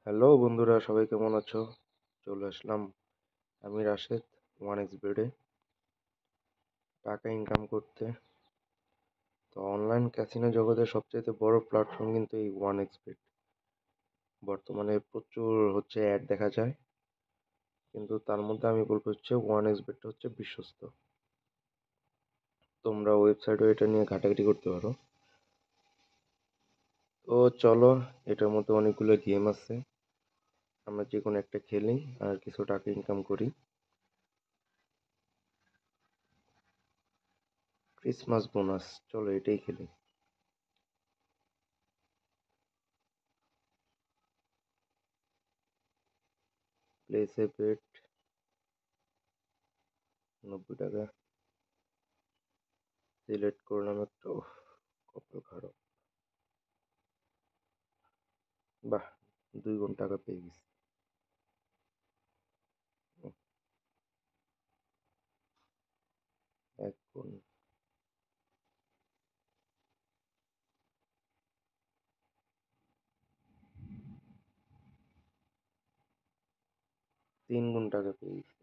Hello বন্ধুরা, সবাই কেমন আছো? চলে আসলাম আমি রাশেদ ওয়ান এক্স বেডে টাকা ইনকাম করতে। তো অনলাইন ক্যাসিনো জগতের সবচেয়ে বড় প্ল্যাটফর্ম কিন্তু এই ওয়ান এক্স বেড। বর্তমানে প্রচুর অ্যাড দেখা যায়, কিন্তু তার মধ্যে আমি বলবো ওয়ান এক্স বেডটা বিশ্বস্ত। তোমরা ওয়েবসাইটে এটা নিয়ে ঘাটাঘাটি করতে পারো। তো চলো, এটার মধ্যে অনেকগুলো গেম আছে, আমরা যে কোনো একটা খেলি আর কিছু টাকা ইনকাম করি। ক্রিসমাস বোনাস, চলো এটাই খেলি। প্লেস এ বেট, 90 টাকা। সিলেক্ট করলাম একটা। উফ, কপাল খারাপ। বাহ, 2 গুণ টাকা পেয়ে গেছি। উহ, 1 গুণ। 3 গুণ টাকা পেয়ে গেছি।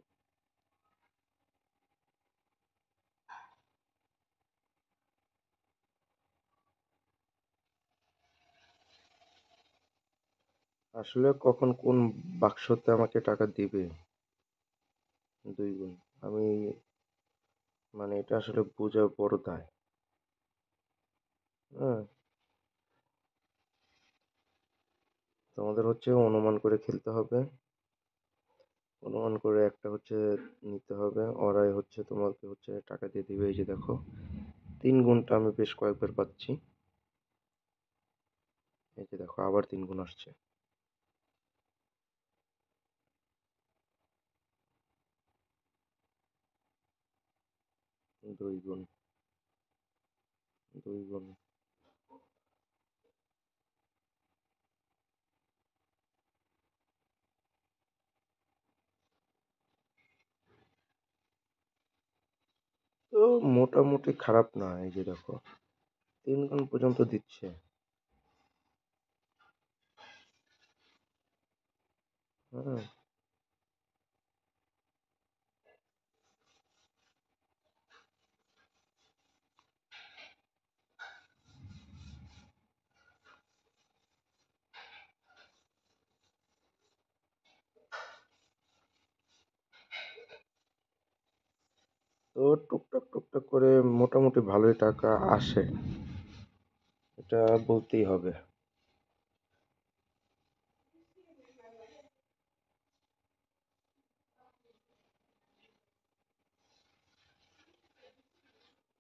আসলে কখন কোন বাক্সতে আমাকে টাকা দিবে 2 গুণ, আমি এটা আসলে বোঝা বড় দায়। হ্যাঁ, তোমাদের অনুমান করে খেলতে হবে। অনুমান করে একটা নিতে হবে, ওরাই তোমাকে টাকা দিয়ে দিবে। এই যে দেখো, 3 গুণটা আমি বেশ কয়েকবার পাচ্ছি। এই যে দেখো, আবার 3 গুণ আসছে। 2 গুণ। 2 গুণ। তো মোটামুটি খারাপ না, এই যে দেখো 3 গুণ পর্যন্ত দিচ্ছে। হ্যাঁ, তো টুকটাক টুকটাক করে মোটামুটি ভালোই টাকা আসে, এটা বলতেই হবে।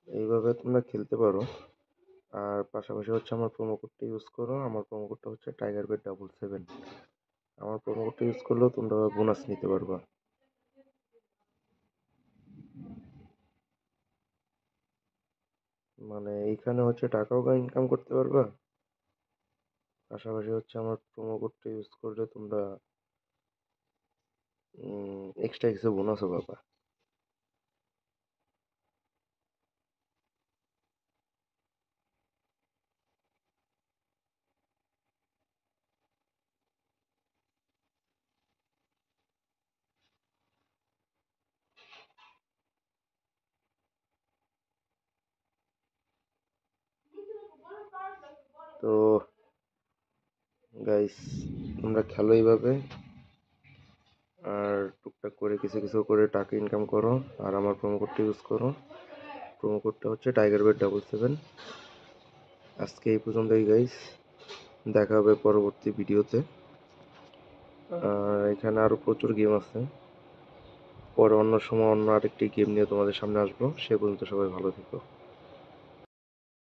এইভাবে তোমরা খেলতে পারো। আর পাশাপাশি আমার প্রোমো কোডটা ইউজ করো। আমার প্রোমো কোডটা টাইগার বেড 777। আমার প্রোমো কোডটা ইউজ করলেও তোমরা বোনাস নিতে পারবা। এইখানে টাকাও ইনকাম করতে পারবা, পাশাপাশি আমার প্রোমো কোডটা ইউজ করলে তোমরা এক্সট্রা কিছু বোনাসও পাবা। তো গাইস, তোমরা খেলো এইভাবে, আর টুকটাক করে কিছু কিছু করে টাকা ইনকাম করো। আর আমার প্রোমো কোডটা ইউজ করো। প্রোমো কোডটা টাইগার বেড 777। আজকে এই পর্যন্তই গাইস, দেখা হবে পরবর্তী ভিডিওতে। আর এখানে আরো প্রচুর গেম আছে, পরে অন্য সময় অন্য আরেকটি গেম নিয়ে তোমাদের সামনে আসবো। সে পর্যন্ত সবাই ভালো থেকো।